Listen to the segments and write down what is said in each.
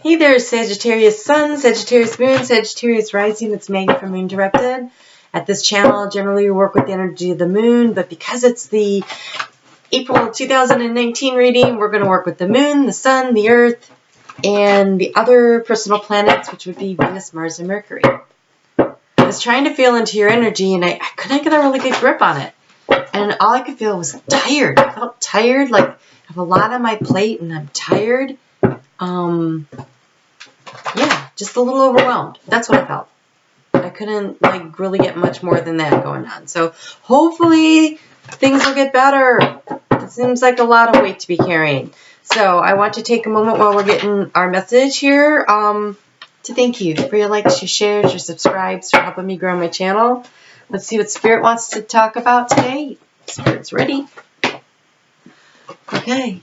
Hey there, Sagittarius Sun, Sagittarius Moon, Sagittarius Rising. It's Maggie from Moon Directed. At this channel, generally we work with the energy of the moon, but because it's the April 2019 reading, we're going to work with the moon, the sun, the earth, and the other personal planets, which would be Venus, Mars, and Mercury. I was trying to feel into your energy, and I couldn't get a really good grip on it. And all I could feel was tired. I felt tired, like I have a lot on my plate, and I'm tired. Yeah, just a little overwhelmed. That's what I felt. I couldn't really get much more than that going on. So hopefully things will get better. It seems like a lot of weight to be carrying. So I want to take a moment while we're getting our message here to thank you for your likes, your shares, your subscribes, for helping me grow my channel. Let's see what Spirit wants to talk about today. Spirit's ready. Okay.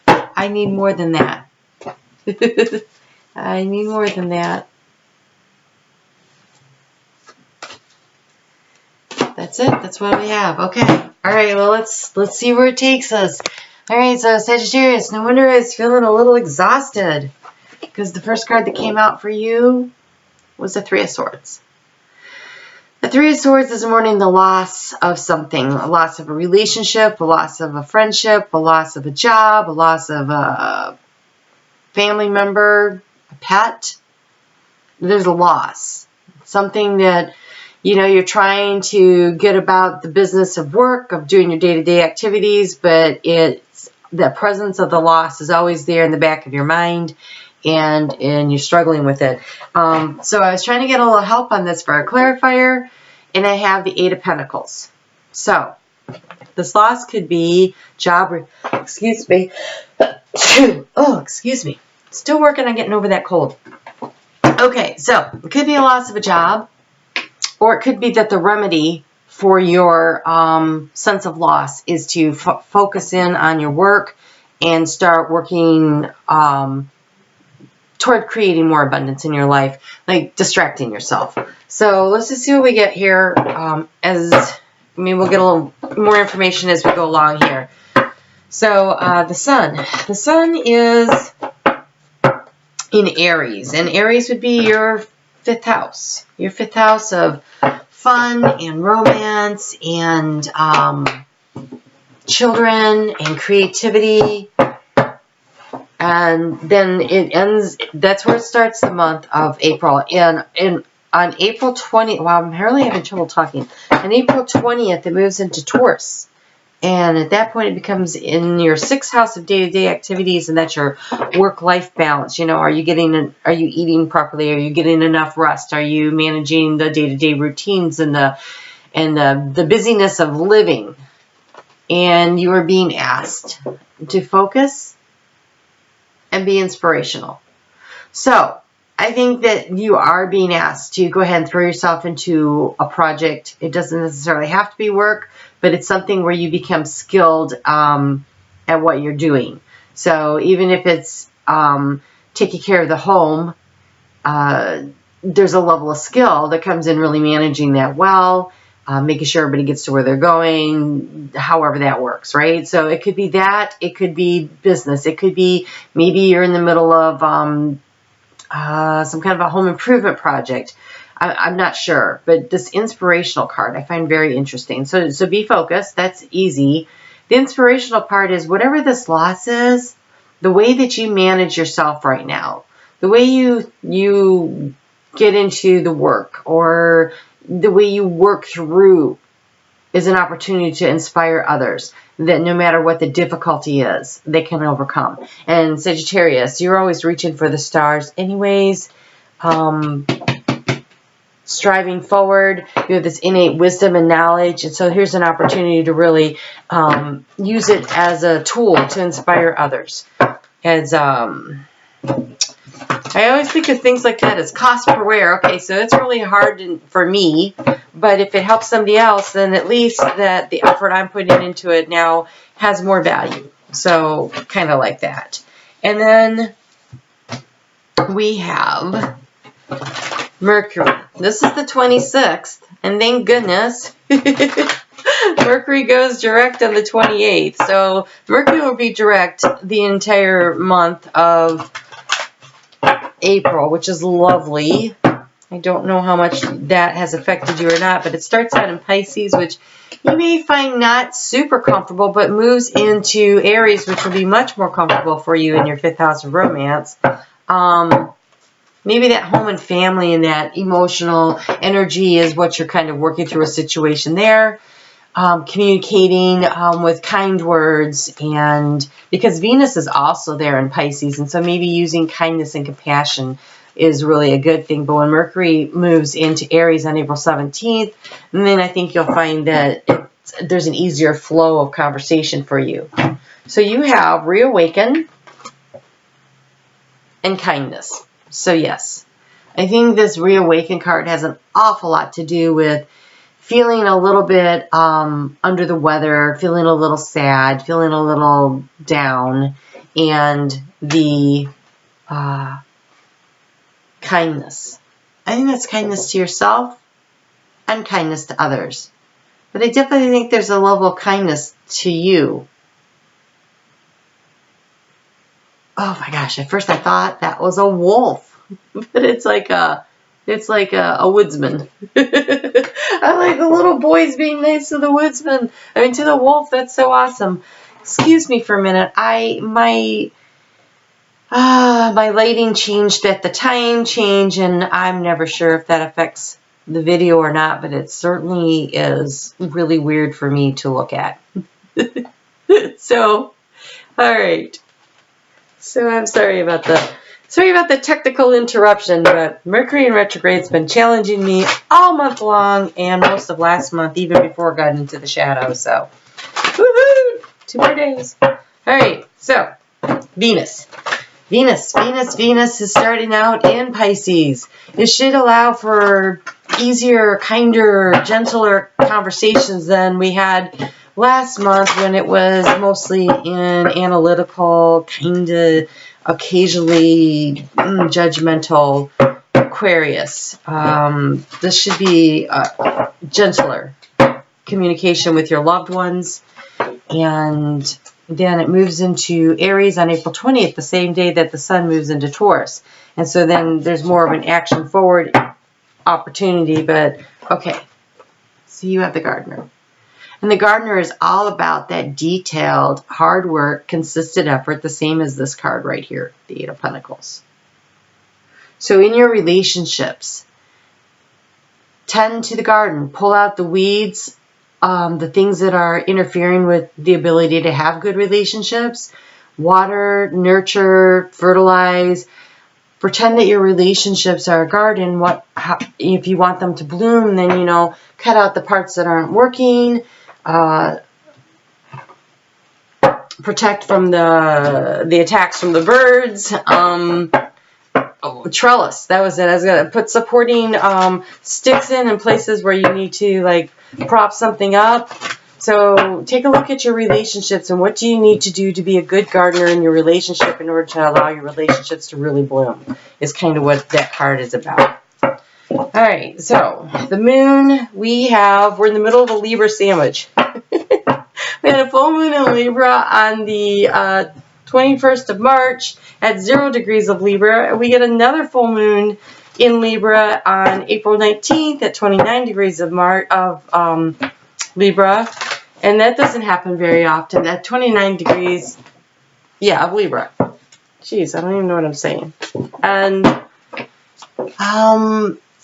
I need more than that. I need more than that. That's it. That's what we have. Okay. All right. Well, let's see where it takes us. All right. So Sagittarius, no wonder I was feeling a little exhausted because the first card that came out for you was the Three of Swords. The Three of Swords is mourning the loss of something, a loss of a relationship, a loss of a friendship, a loss of a job, a loss of a family member, a pet. There's a loss. Something that, you're trying to get about the business of work, of doing your day-to-day activities, but the presence of the loss is always there in the back of your mind, and you're struggling with it. So I was trying to get a little help on this for our clarifier, and I have the Eight of Pentacles. So this loss could be job, excuse me. Oh, excuse me. Still working on getting over that cold. Okay, so it could be a loss of a job, or it could be that the remedy for your sense of loss is to focus in on your work and start working toward creating more abundance in your life, like distracting yourself. So let's just see what we get here. We'll get a little more information as we go along here. So the sun. The sun is in Aries, and Aries would be your fifth house. Your fifth house of fun and romance and children and creativity. And then it ends, that's where it starts the month of April. And on April 20th, wow, I'm really having trouble talking. On April 20th, it moves into Taurus. And at that point, it becomes in your sixth house of day-to-day activities, and that's your work-life balance. Are you eating properly? Are you getting enough rest? Are you managing the day-to-day routines and the busyness of living? And you are being asked to focus and be inspirational. So I think that you are being asked to go ahead and throw yourself into a project. It doesn't necessarily have to be work, but it's something where you become skilled at what you're doing. So even if it's taking care of the home, there's a level of skill that comes in really managing that well, making sure everybody gets to where they're going, however that works, right? So it could be that. It could be business. It could be maybe you're in the middle of some kind of a home improvement project. I'm not sure, but this inspirational card I find very interesting. So be focused. That's easy. The inspirational part is whatever this loss is, the way that you manage yourself right now, the way you get into the work, or the way you work through is an opportunity to inspire others that no matter what the difficulty is, they can overcome. And Sagittarius, you're always reaching for the stars anyways. Striving forward, you have this innate wisdom and knowledge, and so here's an opportunity to really use it as a tool to inspire others. As I always think of things like that as cost per wear. Okay, so it's really hard for me, but if it helps somebody else, then at least that the effort I'm putting into it now has more value. So kind of like that. And then we have Mercury. This is the 26th, and thank goodness Mercury goes direct on the 28th. So Mercury will be direct the entire month of April, which is lovely. I don't know how much that has affected you or not, but it starts out in Pisces, which you may find not super comfortable, but moves into Aries, which will be much more comfortable for you in your 5th house of romance. Maybe that home and family and that emotional energy is what you're kind of working through a situation there. Communicating with kind words, and because Venus is also there in Pisces, and so maybe using kindness and compassion is really a good thing. But when Mercury moves into Aries on April 17th, and then I think you'll find that there's an easier flow of conversation for you. So you have reawaken and kindness. So yes, I think this reawaken card has an awful lot to do with feeling a little bit under the weather, feeling a little sad, feeling a little down, and the kindness. I think that's kindness to yourself and kindness to others. But I definitely think there's a level of kindness to you. Oh my gosh, at first I thought that was a wolf, but it's like a woodsman. I like the little boys being nice to the woodsman. I mean, to the wolf, that's so awesome. Excuse me for a minute. My lighting changed at the time change, and I'm never sure if that affects the video or not, but it certainly is really weird for me to look at. So, all right. So I'm sorry about the technical interruption, but Mercury in retrograde's been challenging me all month long and most of last month, even before I got into the shadow. So, woohoo! 2 more days. All right. So, Venus. Venus is starting out in Pisces. It should allow for easier, kinder, gentler conversations than we had last month when it was mostly in analytical, kind of occasionally judgmental Aquarius. This should be gentler communication with your loved ones. And then it moves into Aries on April 20th, the same day that the sun moves into Taurus. And so then there's more of an action forward opportunity. But okay, so you have the Gardener. And the Gardener is all about that detailed, hard work, consistent effort, the same as this card right here, the 8 of Pentacles. So in your relationships, tend to the garden, pull out the weeds, the things that are interfering with the ability to have good relationships, water, nurture, fertilize. Pretend that your relationships are a garden. If you want them to bloom, then, cut out the parts that aren't working. Protect from the attacks from the birds. Trellis, that was it. I was going to put supporting sticks in places where you need to prop something up. So take a look at your relationships and what do you need to do to be a good gardener in your relationship in order to allow your relationships to really bloom, is kind of what that card is about. All right, so the moon, we're in the middle of a Libra sandwich. We had a full moon in Libra on the 21st of March at 0 degrees of Libra. We get another full moon in Libra on April 19th at 29 degrees of Libra. And that doesn't happen very often. At 29 degrees, of Libra. Jeez, I don't even know what I'm saying. And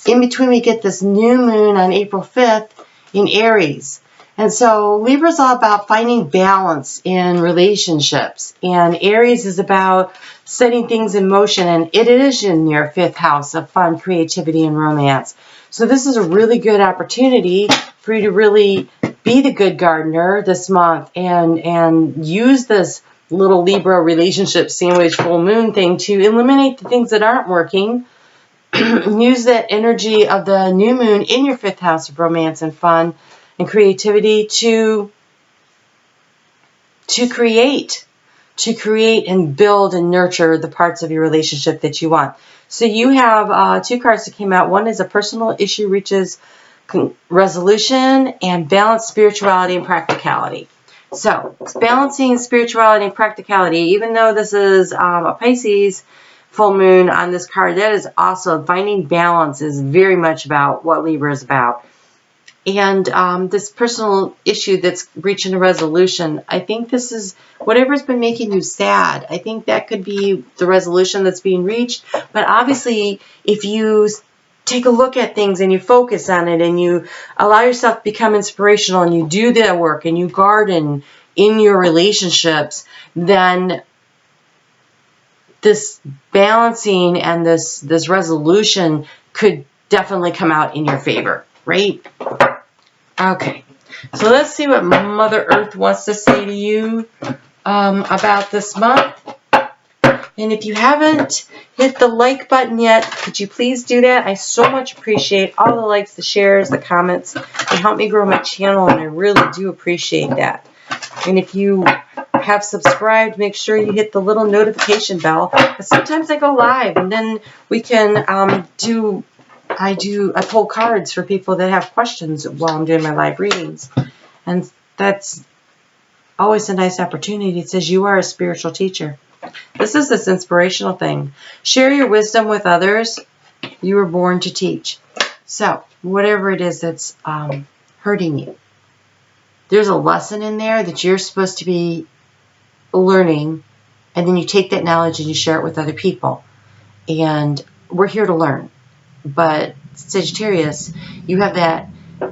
in between we get this new moon on April 5th in Aries. And so Libra's all about finding balance in relationships. And Aries is about setting things in motion. And it is in your 5th house of fun, creativity, and romance. So this is a really good opportunity for you to really be the good gardener this month and use this little Libra relationship sandwich full moon thing to eliminate the things that aren't working. Use that energy of the new moon in your 5th house of romance and fun and creativity to create and build and nurture the parts of your relationship that you want. So you have 2 cards that came out. One is a personal issue reaches resolution, and balanced spirituality and practicality. So it's balancing spirituality and practicality. Even though this is a Pisces full moon on this card. That is also finding balance is very much about what Libra is about. And this personal issue that's reaching a resolution, I think this is whatever's been making you sad. I think that could be the resolution that's being reached. But obviously, if you take a look at things and you focus on it and you allow yourself to become inspirational and you do that work and you garden in your relationships, then this balancing and this resolution could definitely come out in your favor, right? Okay, so let's see what Mother Earth wants to say to you about this month. And if you haven't hit the like button yet, could you please do that? I so much appreciate all the likes, the shares, the comments. They help me grow my channel, and I really do appreciate that. And if you have subscribed, make sure you hit the little notification bell. Because sometimes I go live, and then we can I pull cards for people that have questions while I'm doing my live readings. And that's always a nice opportunity. It says you are a spiritual teacher. This is this inspirational thing. Share your wisdom with others. You were born to teach. So whatever it is that's hurting you, there's a lesson in there that you're supposed to be learning. And then you take that knowledge and you share it with other people. And we're here to learn. But Sagittarius, you have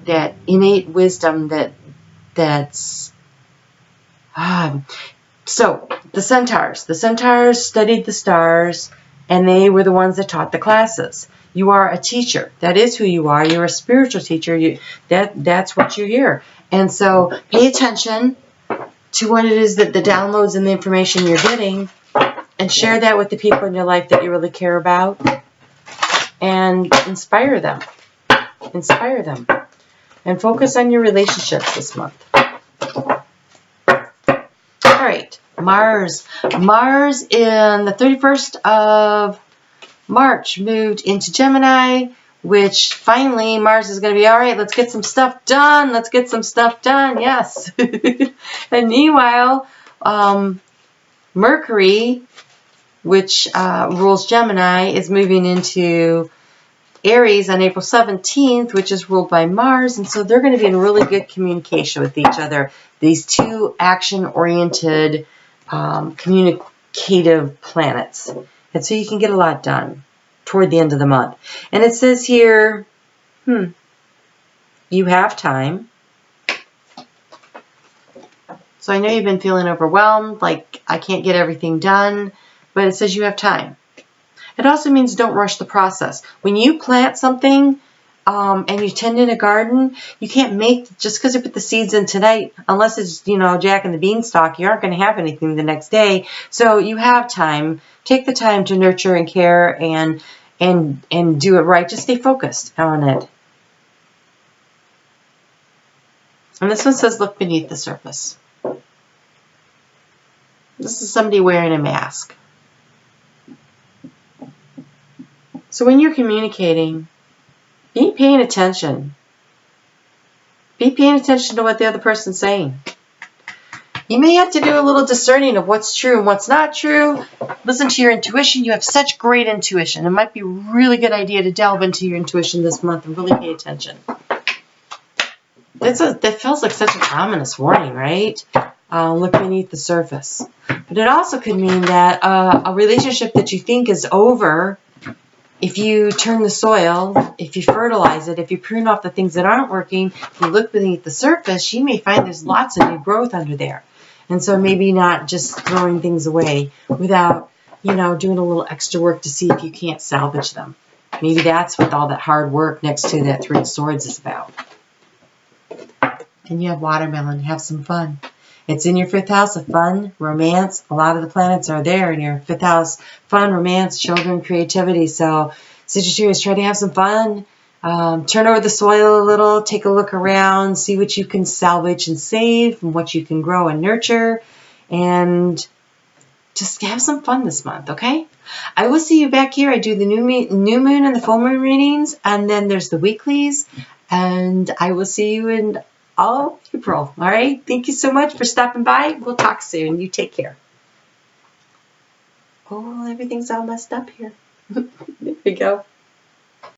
that innate wisdom that's so the centaurs studied the stars, and they were the ones that taught the classes. You are a teacher. That is who you are. You're a spiritual teacher. That's what you're here. And so pay attention to what it is that the downloads and the information you're getting, and share that with the people in your life that you really care about. And inspire them. Inspire them. And focus on your relationships this month. All right. Mars. Mars in the 31st of March moved into Gemini, which finally Mars is going to be, all right, let's get some stuff done. Let's get some stuff done. Yes. And meanwhile, Mercury, which rules Gemini, is moving into Aries on April 17th, which is ruled by Mars. And so they're going to be in really good communication with each other. These two action-oriented, communicative planets. And so you can get a lot done toward the end of the month. And it says here, you have time. So I know you've been feeling overwhelmed, like I can't get everything done. But it says you have time. It also means don't rush the process. When you plant something and you tend in a garden, you can't make, just because you put the seeds in tonight, unless it's, Jack and the Beanstalk, you aren't going to have anything the next day. So you have time. Take the time to nurture and care and do it right. Just stay focused on it. And this one says, look beneath the surface. This is somebody wearing a mask. So when you're communicating, be paying attention. Be paying attention to what the other person's saying. You may have to do a little discerning of what's true and what's not true. Listen to your intuition. You have such great intuition. It might be a really good idea to delve into your intuition this month and really pay attention. That feels like such an ominous warning, right? Look beneath the surface. But it also could mean that a relationship that you think is over, if you turn the soil, if you fertilize it, if you prune off the things that aren't working, if you look beneath the surface, you may find there's lots of new growth under there. And so maybe not just throwing things away without, doing a little extra work to see if you can't salvage them. Maybe that's what all that hard work next to that Three of Swords is about. And you have watermelon. Have some fun. It's in your 5th house of fun, romance. A lot of the planets are there in your 5th house. Fun, romance, children, creativity. So Sagittarius, try to have some fun. Turn over the soil a little. Take a look around. See what you can salvage and save and what you can grow and nurture. And just have some fun this month, okay? I will see you back here. I do the new moon and the full moon readings. And then there's the weeklies. And I will see you in all April. All right. Thank you so much for stopping by. We'll talk soon. You take care. Oh, everything's all messed up here. There we go.